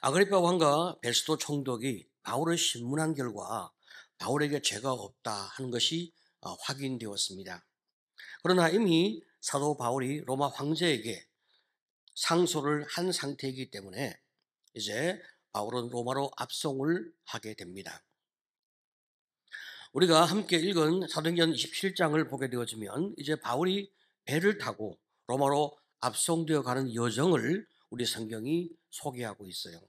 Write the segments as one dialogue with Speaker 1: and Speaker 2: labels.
Speaker 1: 아그리파 왕과 베스도 총독이 바울을 신문한 결과 바울에게 죄가 없다 하는 것이 확인되었습니다. 그러나 이미 사도 바울이 로마 황제에게 상소를 한 상태이기 때문에 이제 바울은 로마로 압송을 하게 됩니다. 우리가 함께 읽은 사도행전 27장을 보게 되어지면 이제 바울이 배를 타고 로마로 압송되어 가는 여정을 우리 성경이 소개하고 있어요.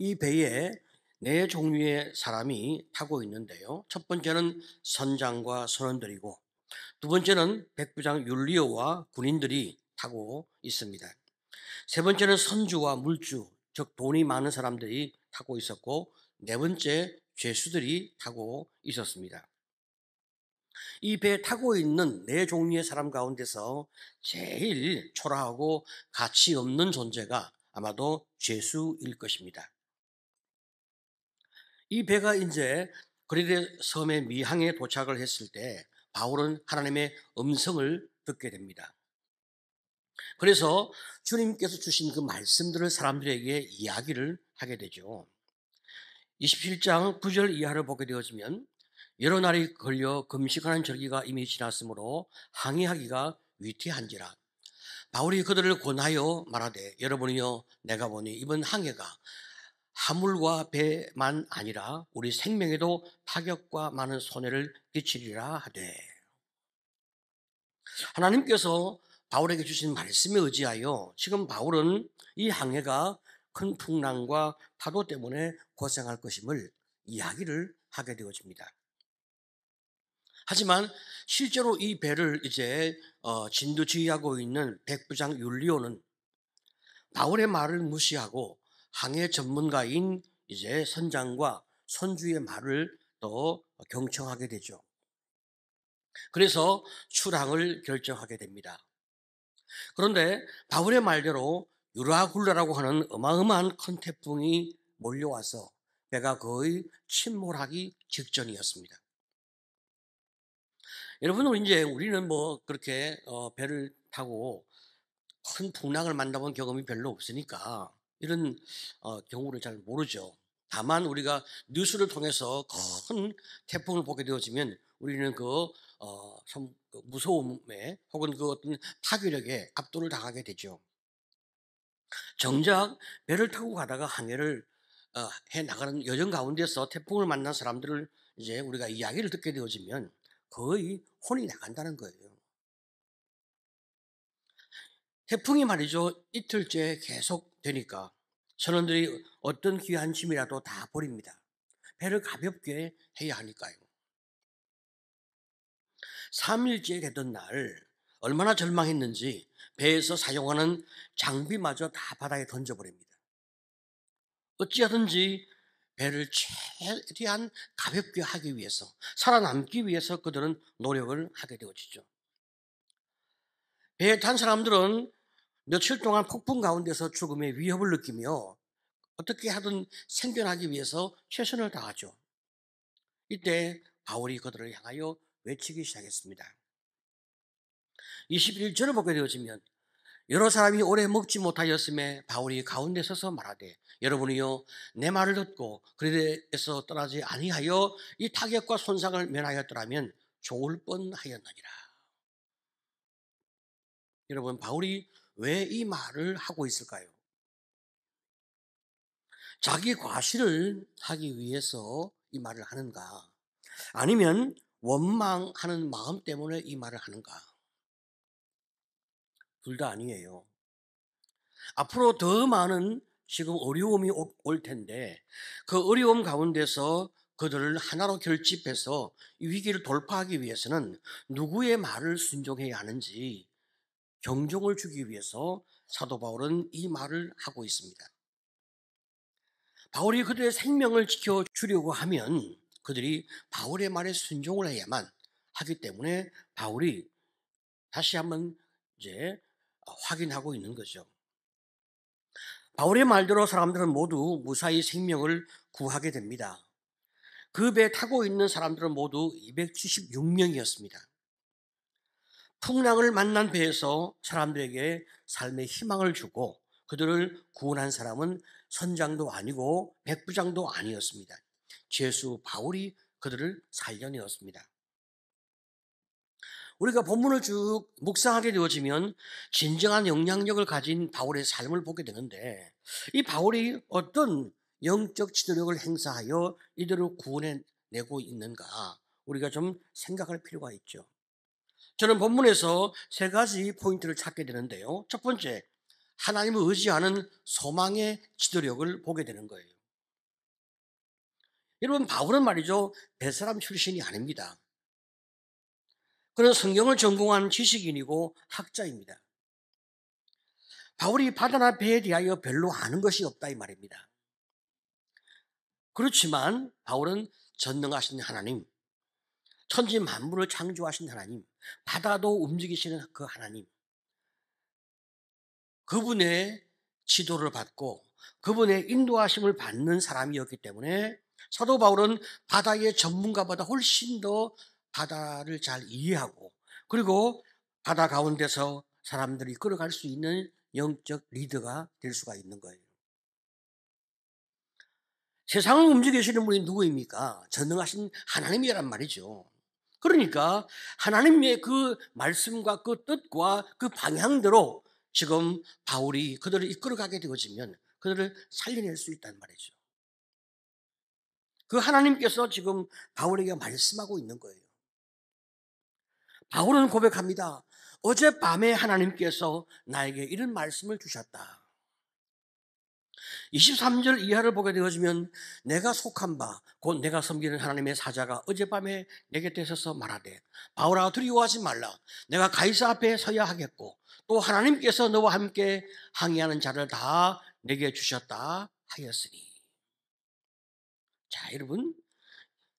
Speaker 1: 이 배에 네 종류의 사람이 타고 있는데요. 첫 번째는 선장과 선원들이고, 두 번째는 백부장 율리오와 군인들이 타고 있습니다. 세 번째는 선주와 물주, 즉 돈이 많은 사람들이 타고 있었고, 네 번째 죄수들이 타고 있었습니다. 이 배에 타고 있는 네 종류의 사람 가운데서 제일 초라하고 가치 없는 존재가 아마도 죄수일 것입니다. 이 배가 이제 그리데 섬의 미항에 도착을 했을 때 바울은 하나님의 음성을 듣게 됩니다. 그래서 주님께서 주신 그 말씀들을 사람들에게 이야기를 하게 되죠. 27장 9절 이하를 보게 되어지면 여러 날이 걸려 금식하는 절기가 이미 지났으므로 항해하기가 위태한지라. 바울이 그들을 권하여 말하되 여러분이여 내가 보니 이번 항해가 화물과 배만 아니라 우리 생명에도 타격과 많은 손해를 끼치리라 하되, 하나님께서 바울에게 주신 말씀에 의지하여 지금 바울은 이 항해가 큰 풍랑과 파도 때문에 고생할 것임을 이야기를 하게 되어집니다. 하지만 실제로 이 배를 이제 진두지휘하고 있는 백부장 율리오는 바울의 말을 무시하고 항해 전문가인 이제 선장과 선주의 말을 더 경청하게 되죠. 그래서 출항을 결정하게 됩니다. 그런데 바울의 말대로 유라굴라라고 하는 어마어마한 큰 태풍이 몰려와서 배가 거의 침몰하기 직전이었습니다. 여러분, 우리는 뭐 그렇게 배를 타고 큰 풍랑을 만나본 경험이 별로 없으니까 이런 경우를 잘 모르죠. 다만 우리가 뉴스를 통해서 큰 태풍을 보게 되어지면 우리는 참 무서움에 혹은 그 어떤 파괴력에 압도를 당하게 되죠. 정작 배를 타고 가다가 항해를 해 나가는 여정 가운데서 태풍을 만난 사람들을 이제 우리가 이야기를 듣게 되어지면 거의 혼이 나간다는 거예요. 태풍이 말이죠, 이틀째 계속 되니까 선원들이 어떤 귀한 짐이라도 다 버립니다. 배를 가볍게 해야 하니까요. 3일째 되던 날 얼마나 절망했는지 배에서 사용하는 장비마저 다 바다에 던져버립니다. 어찌하든지 배를 최대한 가볍게 하기 위해서, 살아남기 위해서 그들은 노력을 하게 되어지죠. 배에 탄 사람들은 며칠 동안 폭풍 가운데서 죽음의 위협을 느끼며 어떻게 하든 생존하기 위해서 최선을 다하죠. 이때 바울이 그들을 향하여 외치기 시작했습니다. 21절을 보게 되어지면 여러 사람이 오래 먹지 못하였음에 바울이 가운데 서서 말하되 여러분이요 내 말을 듣고 그리스도에서 떠나지 아니하여 이 타격과 손상을 면하였더라면 좋을 뻔하였느니라. 여러분, 바울이 왜 이 말을 하고 있을까요? 자기 과시를 하기 위해서 이 말을 하는가? 아니면 원망하는 마음 때문에 이 말을 하는가? 둘 다 아니에요. 앞으로 더 많은 지금 어려움이 올 텐데 그 어려움 가운데서 그들을 하나로 결집해서 이 위기를 돌파하기 위해서는 누구의 말을 순종해야 하는지 경종을 주기 위해서 사도 바울은 이 말을 하고 있습니다. 바울이 그들의 생명을 지켜주려고 하면 그들이 바울의 말에 순종을 해야만 하기 때문에 바울이 다시 한번 이제 확인하고 있는 거죠. 바울의 말대로 사람들은 모두 무사히 생명을 구하게 됩니다. 그 배 타고 있는 사람들은 모두 276명이었습니다. 풍랑을 만난 배에서 사람들에게 삶의 희망을 주고 그들을 구원한 사람은 선장도 아니고 백부장도 아니었습니다. 죄수 바울이 그들을 살려내었습니다. 우리가 본문을 쭉 묵상하게 되어지면 진정한 영향력을 가진 바울의 삶을 보게 되는데, 이 바울이 어떤 영적 지도력을 행사하여 이들을 구원해내고 있는가 우리가 좀 생각할 필요가 있죠. 저는 본문에서 세 가지 포인트를 찾게 되는데요. 첫 번째, 하나님을 의지하는 소망의 지도력을 보게 되는 거예요. 여러분, 바울은 말이죠, 뱃사람 출신이 아닙니다. 그는 성경을 전공한 지식인이고 학자입니다. 바울이 바다나 배에 대하여 별로 아는 것이 없다 이 말입니다. 그렇지만 바울은 전능하신 하나님, 천지 만물을 창조하신 하나님, 바다도 움직이시는 그 하나님, 그분의 지도를 받고 그분의 인도하심을 받는 사람이었기 때문에 사도 바울은 바다의 전문가보다 훨씬 더 바다를 잘 이해하고, 그리고 바다 가운데서 사람들이 끌어갈 수 있는 영적 리더가 될 수가 있는 거예요. 세상을 움직이시는 분이 누구입니까? 전능하신 하나님이란 말이죠. 그러니까 하나님의 그 말씀과 그 뜻과 그 방향대로 지금 바울이 그들을 이끌어가게 되어지면 그들을 살려낼 수 있다는 말이죠. 그 하나님께서 지금 바울에게 말씀하고 있는 거예요. 바울은 고백합니다. 어젯밤에 하나님께서 나에게 이런 말씀을 주셨다. 23절 이하를 보게 되어지면 내가 속한 바 곧 내가 섬기는 하나님의 사자가 어젯밤에 내 곁에 서서 말하되 바울아 두려워하지 말라. 내가 가이사 앞에 서야 하겠고 또 하나님께서 너와 함께 항의하는 자를 다 내게 주셨다 하였으니. 자, 여러분,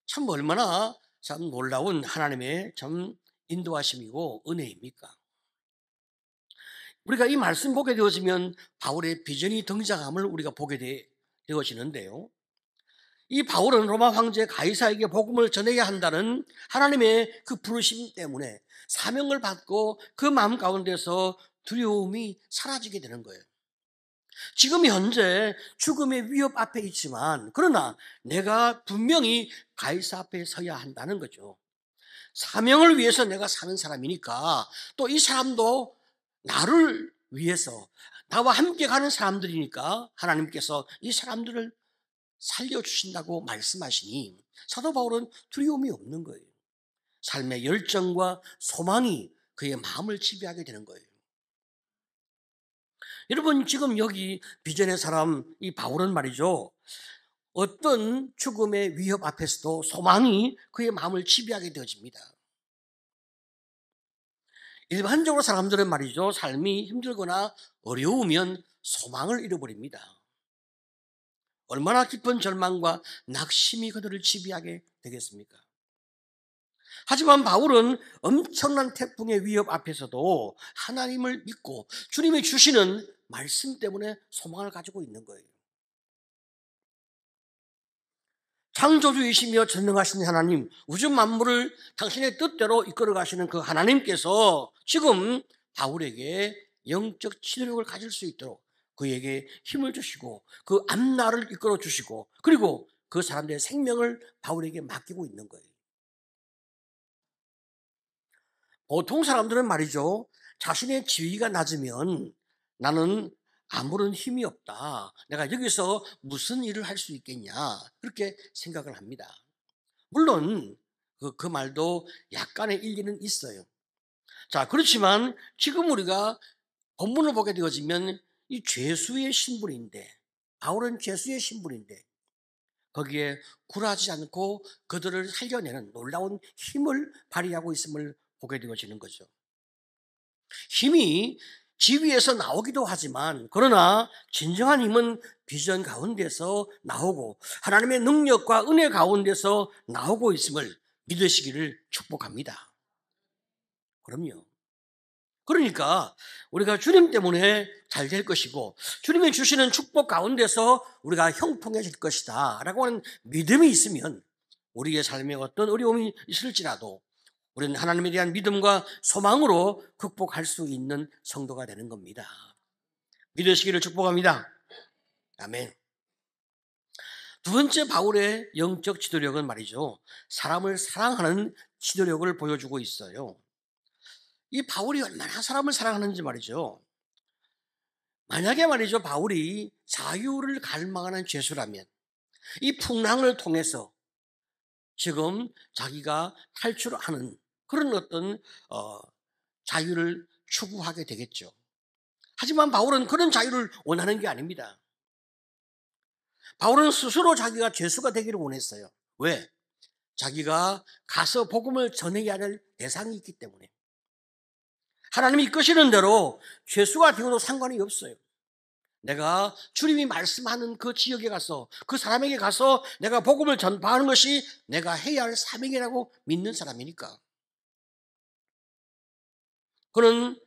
Speaker 1: 참 얼마나 참 놀라운 하나님의 참 인도하심이고 은혜입니까? 우리가 이 말씀 보게 되어지면 바울의 비전이 등장함을 우리가 보게 되어지는데요. 이 바울은 로마 황제 가이사에게 복음을 전해야 한다는 하나님의 그 부르심 때문에 사명을 받고 그 마음 가운데서 두려움이 사라지게 되는 거예요. 지금 현재 죽음의 위협 앞에 있지만 그러나 내가 분명히 가이사 앞에 서야 한다는 거죠. 사명을 위해서 내가 사는 사람이니까 또 이 사람도 나를 위해서 나와 함께 가는 사람들이니까 하나님께서 이 사람들을 살려주신다고 말씀하시니 사도 바울은 두려움이 없는 거예요. 삶의 열정과 소망이 그의 마음을 지배하게 되는 거예요. 여러분, 지금 여기 비전의 사람 이 바울은 말이죠, 어떤 죽음의 위협 앞에서도 소망이 그의 마음을 지배하게 되어집니다. 일반적으로 사람들은 말이죠, 삶이 힘들거나 어려우면 소망을 잃어버립니다. 얼마나 깊은 절망과 낙심이 그들을 지배하게 되겠습니까? 하지만 바울은 엄청난 태풍의 위협 앞에서도 하나님을 믿고 주님이 주시는 말씀 때문에 소망을 가지고 있는 거예요. 창조주이시며 전능하신 하나님, 우주 만물을 당신의 뜻대로 이끌어 가시는 그 하나님께서 지금 바울에게 영적 치료력을 가질 수 있도록 그에게 힘을 주시고 그 앞날을 이끌어 주시고 그리고 그 사람들의 생명을 바울에게 맡기고 있는 거예요. 보통 사람들은 말이죠, 자신의 지위가 낮으면 나는 아무런 힘이 없다, 내가 여기서 무슨 일을 할 수 있겠냐, 그렇게 생각을 합니다. 물론 그 말도 약간의 일리는 있어요. 자, 그렇지만 지금 우리가 본문을 보게 되어지면 이 죄수의 신분인데, 바울은 죄수의 신분인데 거기에 굴하지 않고 그들을 살려내는 놀라운 힘을 발휘하고 있음을 보게 되어지는 거죠. 힘이 지위에서 나오기도 하지만 그러나 진정한 힘은 비전 가운데서 나오고 하나님의 능력과 은혜 가운데서 나오고 있음을 믿으시기를 축복합니다. 그럼요. 그러니까 우리가 주님 때문에 잘 될 것이고 주님이 주시는 축복 가운데서 우리가 형통해질 것이다 라고 하는 믿음이 있으면 우리의 삶에 어떤 어려움이 있을지라도 우리는 하나님에 대한 믿음과 소망으로 극복할 수 있는 성도가 되는 겁니다. 믿으시기를 축복합니다. 아멘. 두 번째 바울의 영적 지도력은 말이죠. 사람을 사랑하는 지도력을 보여주고 있어요. 이 바울이 얼마나 사람을 사랑하는지 말이죠. 만약에 말이죠, 바울이 자유를 갈망하는 죄수라면 이 풍랑을 통해서 지금 자기가 탈출하는 그런 어떤 자유를 추구하게 되겠죠. 하지만 바울은 그런 자유를 원하는 게 아닙니다. 바울은 스스로 자기가 죄수가 되기를 원했어요. 왜? 자기가 가서 복음을 전해야 할 대상이 있기 때문에. 하나님이 이끄시는 대로 죄수가 되어도 상관이 없어요. 내가 주님이 말씀하는 그 지역에 가서 그 사람에게 가서 내가 복음을 전파하는 것이 내가 해야 할 사명이라고 믿는 사람이니까. 그는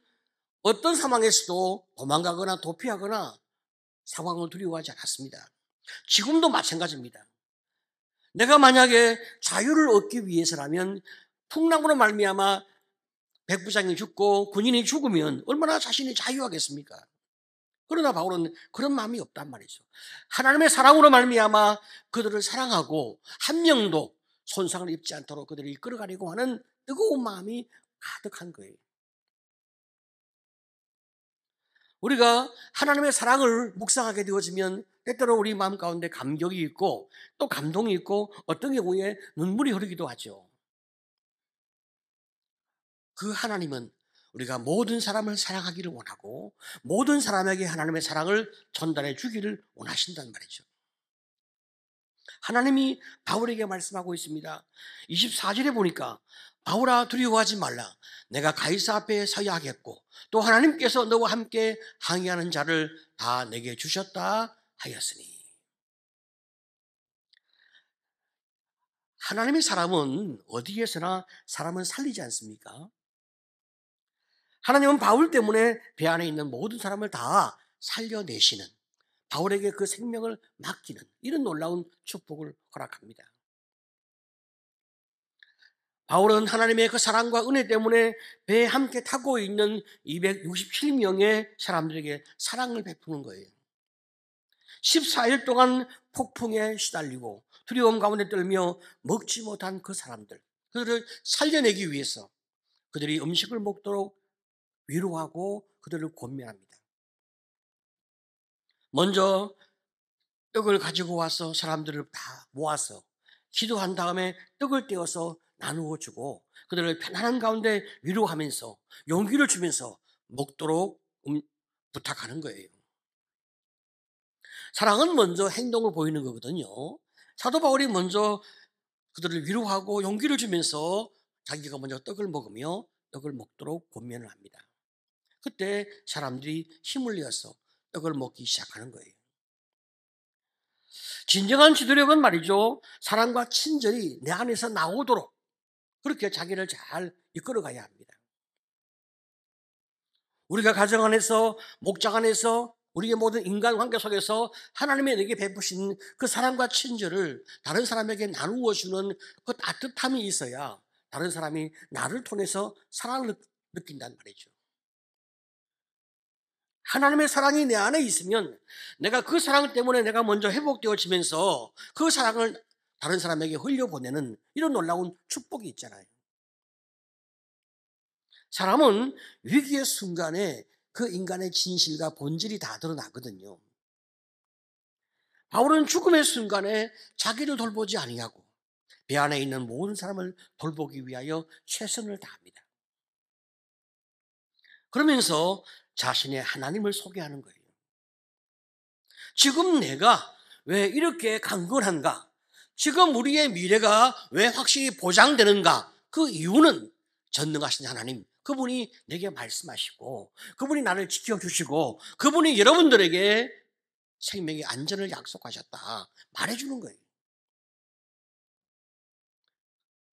Speaker 1: 어떤 상황에서도 도망가거나 도피하거나 상황을 두려워하지 않았습니다. 지금도 마찬가지입니다. 내가 만약에 자유를 얻기 위해서라면 풍랑으로 말미암아 백부장이 죽고 군인이 죽으면 얼마나 자신이 자유하겠습니까? 그러나 바울은 그런 마음이 없단 말이죠. 하나님의 사랑으로 말미암아 그들을 사랑하고 한 명도 손상을 입지 않도록 그들을 이끌어가려고 하는 뜨거운 마음이 가득한 거예요. 우리가 하나님의 사랑을 묵상하게 되어지면 때때로 우리 마음 가운데 감격이 있고 또 감동이 있고 어떤 경우에 눈물이 흐르기도 하죠. 그 하나님은 우리가 모든 사람을 사랑하기를 원하고 모든 사람에게 하나님의 사랑을 전달해 주기를 원하신단 말이죠. 하나님이 바울에게 말씀하고 있습니다. 24절에 보니까 바울아 두려워하지 말라. 내가 가이사 앞에 서야 하겠고 또 하나님께서 너와 함께 항의하는 자를 다 내게 주셨다 하였으니. 하나님의 사람은 어디에서나 사람을 살리지 않습니까? 하나님은 바울 때문에 배 안에 있는 모든 사람을 다 살려내시는, 바울에게 그 생명을 맡기는 이런 놀라운 축복을 허락합니다. 바울은 하나님의 그 사랑과 은혜 때문에 배에 함께 타고 있는 267명의 사람들에게 사랑을 베푸는 거예요. 14일 동안 폭풍에 시달리고 두려움 가운데 떨며 먹지 못한 그 사람들, 그들을 살려내기 위해서 그들이 음식을 먹도록 위로하고 그들을 권면합니다. 먼저 떡을 가지고 와서 사람들을 다 모아서 기도한 다음에 떡을 떼어서 나누어 주고 그들을 편안한 가운데 위로하면서 용기를 주면서 먹도록 부탁하는 거예요. 사랑은 먼저 행동을 보이는 거거든요. 사도 바울이 먼저 그들을 위로하고 용기를 주면서 자기가 먼저 떡을 먹으며 떡을 먹도록 권면을 합니다. 그때 사람들이 힘을 내어서 떡을 먹기 시작하는 거예요. 진정한 지도력은 말이죠, 사랑과 친절이 내 안에서 나오도록 그렇게 자기를 잘 이끌어 가야 합니다. 우리가 가정 안에서, 목장 안에서, 우리의 모든 인간관계 속에서 하나님이 내게 베푸신 그 사랑과 친절을 다른 사람에게 나누어 주는 그 따뜻함이 있어야 다른 사람이 나를 통해서 사랑을 느낀단 말이죠. 하나님의 사랑이 내 안에 있으면 내가 그 사랑 때문에 내가 먼저 회복되어지면서 그 사랑을 다른 사람에게 흘려보내는 이런 놀라운 축복이 있잖아요. 사람은 위기의 순간에 그 인간의 진실과 본질이 다 드러나거든요. 바울은 죽음의 순간에 자기를 돌보지 아니하고 배 안에 있는 모든 사람을 돌보기 위하여 최선을 다합니다. 그러면서 자신의 하나님을 소개하는 거예요. 지금 내가 왜 이렇게 강건한가? 지금 우리의 미래가 왜 확실히 보장되는가? 그 이유는 전능하신 하나님, 그분이 내게 말씀하시고 그분이 나를 지켜주시고 그분이 여러분들에게 생명의 안전을 약속하셨다 말해주는 거예요.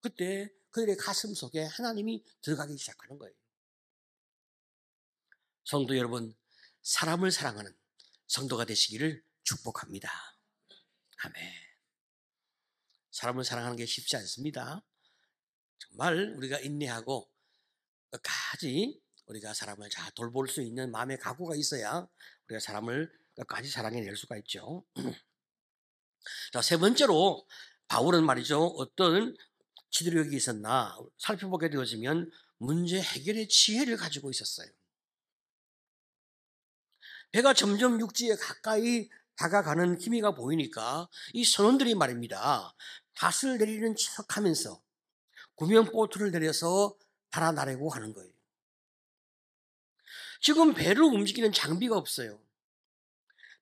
Speaker 1: 그때 그들의 가슴 속에 하나님이 들어가기 시작하는 거예요. 성도 여러분, 사람을 사랑하는 성도가 되시기를 축복합니다. 아멘. 사람을 사랑하는 게 쉽지 않습니다. 정말 우리가 인내하고 끝까지 우리가 사람을 잘 돌볼 수 있는 마음의 각오가 있어야 우리가 사람을 끝까지 사랑해낼 수가 있죠. 자, 세 번째로 바울은 말이죠. 어떤 지도력이 있었나 살펴보게 되어지면 문제 해결의 지혜를 가지고 있었어요. 배가 점점 육지에 가까이 다가가는 기미가 보이니까 이 선원들이 말입니다. 닷을 내리는 척하면서 구명보트를 내려서 달아나려고 하는 거예요. 지금 배를 움직이는 장비가 없어요.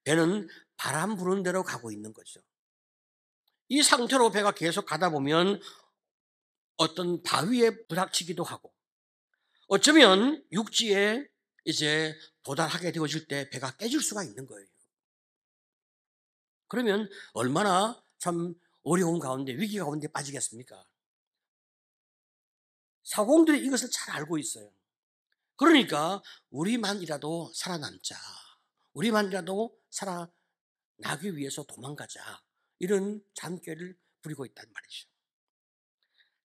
Speaker 1: 배는 바람 부는 대로 가고 있는 거죠. 이 상태로 배가 계속 가다 보면 어떤 바위에 부닥치기도 하고 어쩌면 육지에 이제 도달하게 되어질 때 배가 깨질 수가 있는 거예요. 그러면 얼마나 참 어려운 가운데 위기 가운데 빠지겠습니까? 사공들이 이것을 잘 알고 있어요. 그러니까 우리만이라도 살아남자. 우리만이라도 살아나기 위해서 도망가자. 이런 잔꾀를 부리고 있단 말이죠.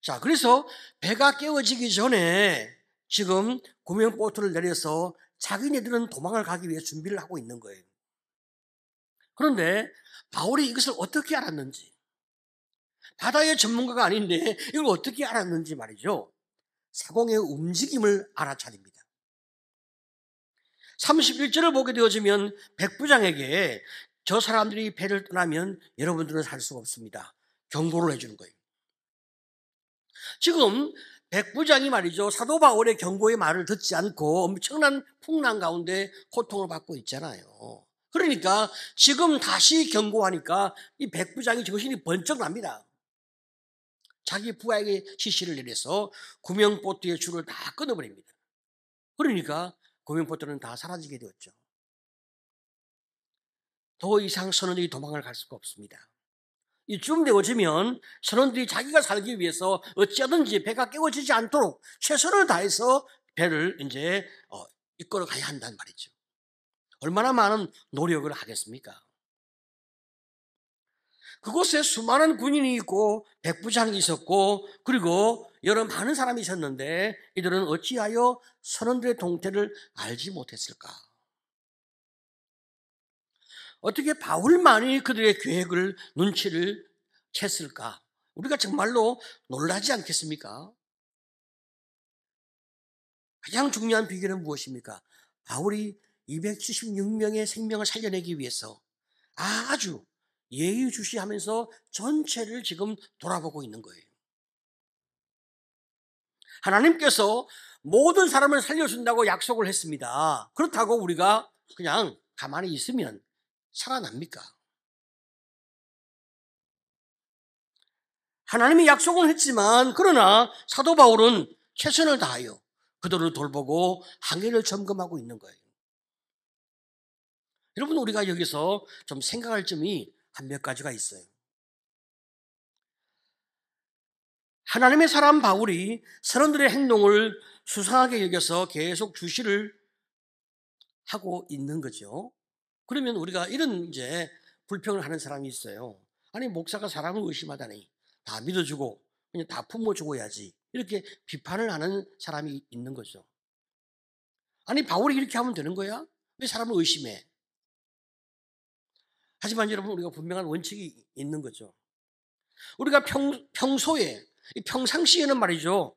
Speaker 1: 자, 그래서 배가 깨어지기 전에 지금 구명보트를 내려서 자기네들은 도망을 가기 위해 준비를 하고 있는 거예요. 그런데 바울이 이것을 어떻게 알았는지, 바다의 전문가가 아닌데 이걸 어떻게 알았는지 말이죠. 사공의 움직임을 알아차립니다. 31절을 보게 되어지면 백부장에게 저 사람들이 배를 떠나면 여러분들은 살 수가 없습니다. 경고를 해주는 거예요. 지금 백부장이 말이죠. 사도 바울의 경고의 말을 듣지 않고 엄청난 풍랑 가운데 고통을 받고 있잖아요. 그러니까 지금 다시 경고하니까 이 백부장이 정신이 번쩍 납니다. 자기 부하에게 지시를 내려서 구명보트의 줄을 다 끊어버립니다. 그러니까 구명보트는 다 사라지게 되었죠. 더 이상 선원들이 도망을 갈 수가 없습니다. 이쯤 되어지면 선원들이 자기가 살기 위해서 어찌하든지 배가 깨워지지 않도록 최선을 다해서 배를 이제 이끌어 가야 한다는 말이죠. 얼마나 많은 노력을 하겠습니까? 그곳에 수많은 군인이 있고 백부장이 있었고 그리고 여러 많은 사람이 있었는데 이들은 어찌하여 선원들의 동태를 알지 못했을까? 어떻게 바울만이 그들의 계획을 눈치를 챘을까? 우리가 정말로 놀라지 않겠습니까? 가장 중요한 비결은 무엇입니까? 바울이 276명의 생명을 살려내기 위해서 아주 예의주시하면서 전체를 지금 돌아보고 있는 거예요. 하나님께서 모든 사람을 살려준다고 약속을 했습니다. 그렇다고 우리가 그냥 가만히 있으면 살아납니까? 하나님이 약속은 했지만 그러나 사도 바울은 최선을 다하여 그들을 돌보고 항해를 점검하고 있는 거예요. 여러분 우리가 여기서 좀 생각할 점이 한 몇 가지가 있어요. 하나님의 사람 바울이 선원들의 행동을 수상하게 여겨서 계속 주시를 하고 있는 거죠. 그러면 우리가 이런 이제 불평을 하는 사람이 있어요. 아니 목사가 사람을 의심하다니 다 믿어주고 그냥 다 품어주고 해야지 이렇게 비판을 하는 사람이 있는 거죠. 아니 바울이 이렇게 하면 되는 거야? 왜 사람을 의심해? 하지만 여러분 우리가 분명한 원칙이 있는 거죠. 우리가 평소에 평상시에는 말이죠.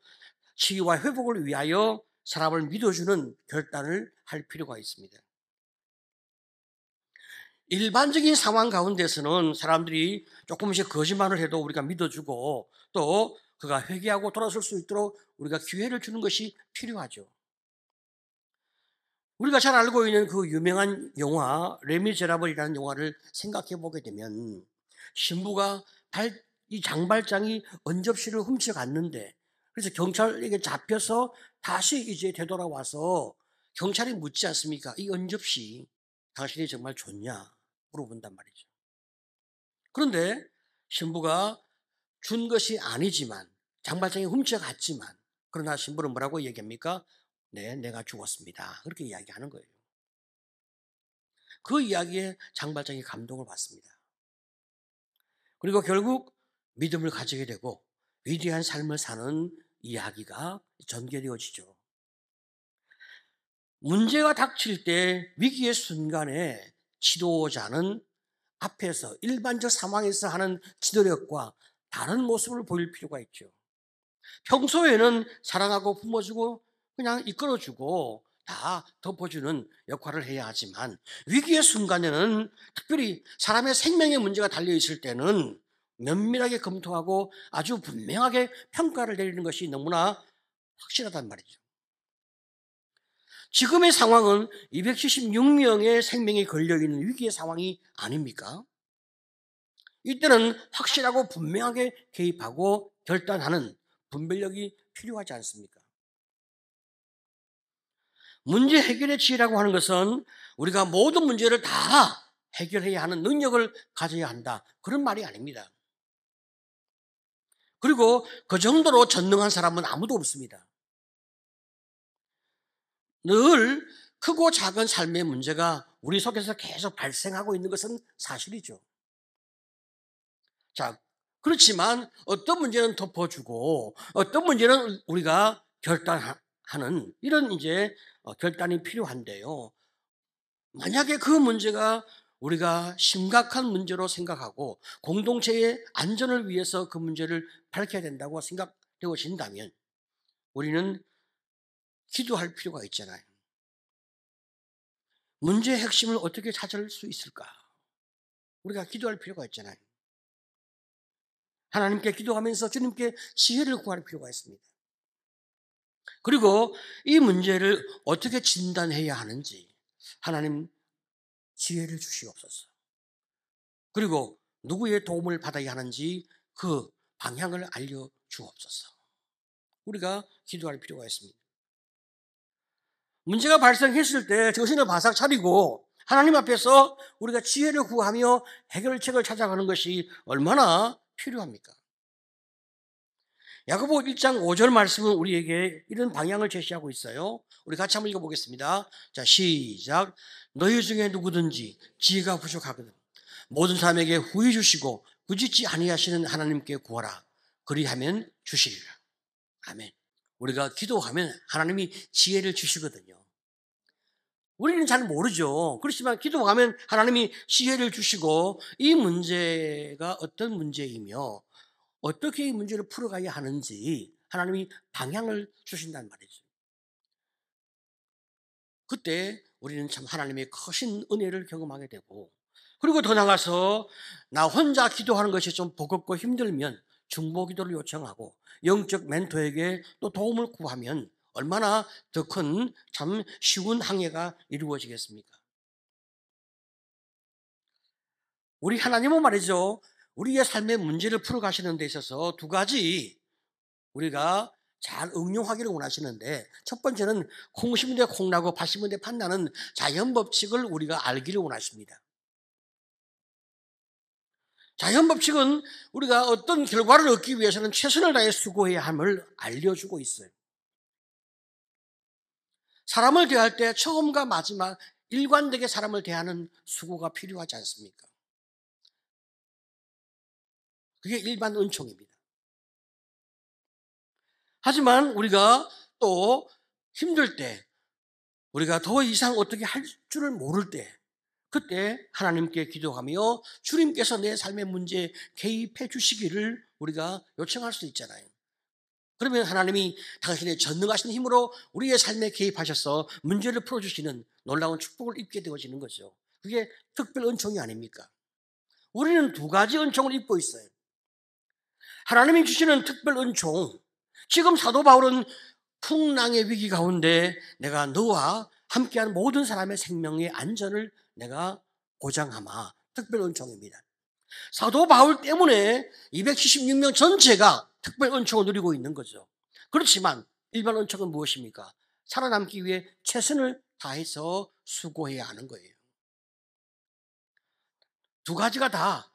Speaker 1: 치유와 회복을 위하여 사람을 믿어주는 결단을 할 필요가 있습니다. 일반적인 상황 가운데서는 사람들이 조금씩 거짓말을 해도 우리가 믿어주고 또 그가 회개하고 돌아설 수 있도록 우리가 기회를 주는 것이 필요하죠. 우리가 잘 알고 있는 그 유명한 영화 레미제라블이라는 영화를 생각해 보게 되면 신부가 이 장발장이 언접시를 훔쳐갔는데 그래서 경찰에게 잡혀서 다시 이제 되돌아와서 경찰이 묻지 않습니까? 이 언접시 당신이 정말 좋냐? 물어본단 말이죠. 그런데 신부가 준 것이 아니지만 장발장이 훔쳐갔지만 그러나 신부는 뭐라고 얘기합니까? 네, 내가 죽었습니다. 그렇게 이야기하는 거예요. 그 이야기에 장발장이 감동을 받습니다. 그리고 결국 믿음을 가지게 되고 위대한 삶을 사는 이야기가 전개되어지죠. 문제가 닥칠 때 위기의 순간에 지도자는 앞에서 일반적 상황에서 하는 지도력과 다른 모습을 보일 필요가 있죠. 평소에는 사랑하고 품어주고 그냥 이끌어주고 다 덮어주는 역할을 해야 하지만 위기의 순간에는 특별히 사람의 생명의 문제가 달려있을 때는 면밀하게 검토하고 아주 분명하게 평가를 내리는 것이 너무나 확실하단 말이죠. 지금의 상황은 276명의 생명이 걸려있는 위기의 상황이 아닙니까? 이때는 확실하고 분명하게 개입하고 결단하는 분별력이 필요하지 않습니까? 문제 해결의 지혜라고 하는 것은 우리가 모든 문제를 다 해결해야 하는 능력을 가져야 한다, 그런 말이 아닙니다. 그리고 그 정도로 전능한 사람은 아무도 없습니다. 늘 크고 작은 삶의 문제가 우리 속에서 계속 발생하고 있는 것은 사실이죠. 자, 그렇지만 어떤 문제는 덮어주고 어떤 문제는 우리가 결단하는 이런 결단이 필요한데요. 만약에 그 문제가 우리가 심각한 문제로 생각하고 공동체의 안전을 위해서 그 문제를 밝혀야 된다고 생각되어진다면 우리는 기도할 필요가 있잖아요. 문제의 핵심을 어떻게 찾을 수 있을까? 우리가 기도할 필요가 있잖아요. 하나님께 기도하면서 주님께 지혜를 구할 필요가 있습니다. 그리고 이 문제를 어떻게 진단해야 하는지 하나님 지혜를 주시옵소서. 그리고 누구의 도움을 받아야 하는지 그 방향을 알려주옵소서. 우리가 기도할 필요가 있습니다. 문제가 발생했을 때 정신을 바싹 차리고 하나님 앞에서 우리가 지혜를 구하며 해결책을 찾아가는 것이 얼마나 필요합니까? 야고보 1장 5절 말씀은 우리에게 이런 방향을 제시하고 있어요. 우리 같이 한번 읽어보겠습니다. 자, 시작. 너희 중에 누구든지 지혜가 부족하거든 모든 사람에게 후히 주시고 부짓지 아니하시는 하나님께 구하라. 그리하면 주시리라. 아멘. 우리가 기도하면 하나님이 지혜를 주시거든요. 우리는 잘 모르죠. 그렇지만 기도하면 하나님이 지혜를 주시고 이 문제가 어떤 문제이며 어떻게 이 문제를 풀어가야 하는지 하나님이 방향을 주신단 말이죠. 그때 우리는 참 하나님의 크신 은혜를 경험하게 되고, 그리고 더 나아가서 나 혼자 기도하는 것이 좀 버겁고 힘들면 중보 기도를 요청하고 영적 멘토에게 또 도움을 구하면 얼마나 더 큰 참 쉬운 항해가 이루어지겠습니까? 우리 하나님은 말이죠, 우리의 삶의 문제를 풀어가시는 데 있어서 두 가지 우리가 잘 응용하기를 원하시는데, 첫 번째는 콩 심은 데 콩나고 팥 심은 데 팥나는 자연 법칙을 우리가 알기를 원하십니다. 자연 법칙은 우리가 어떤 결과를 얻기 위해서는 최선을 다해 수고해야 함을 알려주고 있어요. 사람을 대할 때 처음과 마지막 일관되게 사람을 대하는 수고가 필요하지 않습니까? 그게 일반 은총입니다. 하지만 우리가 또 힘들 때, 우리가 더 이상 어떻게 할 줄을 모를 때, 그때 하나님께 기도하며 주님께서 내 삶의 문제에 개입해 주시기를 우리가 요청할 수 있잖아요. 그러면 하나님이 당신의 전능하신 힘으로 우리의 삶에 개입하셔서 문제를 풀어주시는 놀라운 축복을 입게 되어지는 거죠. 그게 특별 은총이 아닙니까? 우리는 두 가지 은총을 입고 있어요. 하나님이 주시는 특별 은총, 지금 사도 바울은 풍랑의 위기 가운데 내가 너와 함께하는 모든 사람의 생명의 안전을 내가 보장하마, 특별 은총입니다. 사도 바울 때문에 276명 전체가 특별 은총을 누리고 있는 거죠. 그렇지만 일반 은총은 무엇입니까? 살아남기 위해 최선을 다해서 수고해야 하는 거예요. 두 가지가 다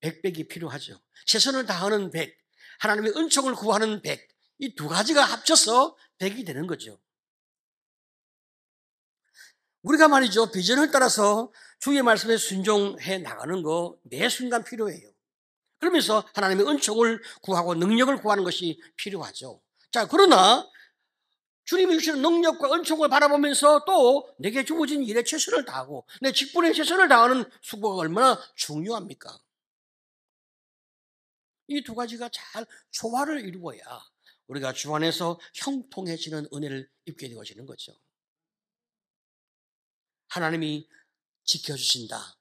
Speaker 1: 백백이 필요하죠. 최선을 다하는 백, 하나님의 은총을 구하는 백, 이 두 가지가 합쳐서 백이 되는 거죠. 우리가 말이죠, 비전을 따라서 주의 말씀에 순종해 나가는 거 매 순간 필요해요. 그러면서 하나님의 은총을 구하고 능력을 구하는 것이 필요하죠. 자, 그러나 주님이 주시는 능력과 은총을 바라보면서 또 내게 주어진 일에 최선을 다하고 내 직분에 최선을 다하는 수고가 얼마나 중요합니까? 이 두 가지가 잘 조화를 이루어야 우리가 주 안에서 형통해지는 은혜를 입게 되어지는 거죠. 하나님이 지켜주신다.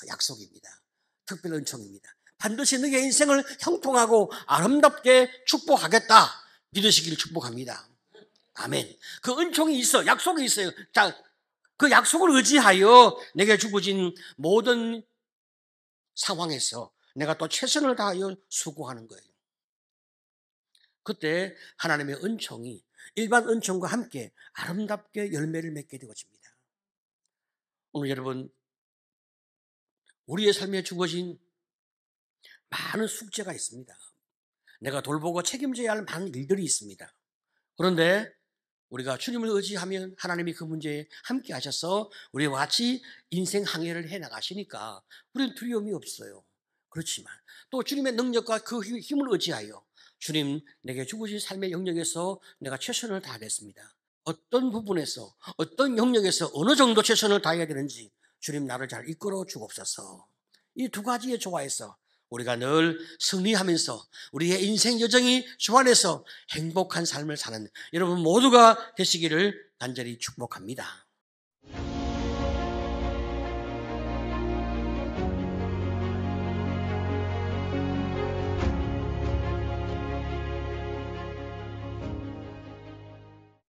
Speaker 1: 약속입니다. 특별 은총입니다. 반드시 너의 인생을 형통하고 아름답게 축복하겠다. 믿으시기를 축복합니다. 아멘. 그 은총이 있어. 약속이 있어요. 자, 그 약속을 의지하여 내게 주어진 모든 상황에서 내가 또 최선을 다하여 수고하는 거예요. 그때 하나님의 은총이 일반 은총과 함께 아름답게 열매를 맺게 되어집니다. 오늘 여러분, 우리의 삶에 주어진 많은 숙제가 있습니다. 내가 돌보고 책임져야 할 많은 일들이 있습니다. 그런데 우리가 주님을 의지하면 하나님이 그 문제에 함께 하셔서 우리와 같이 인생 항해를 해 나가시니까 우리는 두려움이 없어요. 그렇지만 또 주님의 능력과 그 힘을 의지하여 주님 내게 주신 삶의 영역에서 내가 최선을 다하겠습니다. 어떤 부분에서 어떤 영역에서 어느 정도 최선을 다해야 되는지 주님 나를 잘 이끌어 주옵소서. 이 두 가지의 조화에서 우리가 늘 승리하면서 우리의 인생 여정이 주 안에서 행복한 삶을 사는 여러분 모두가 되시기를 간절히 축복합니다.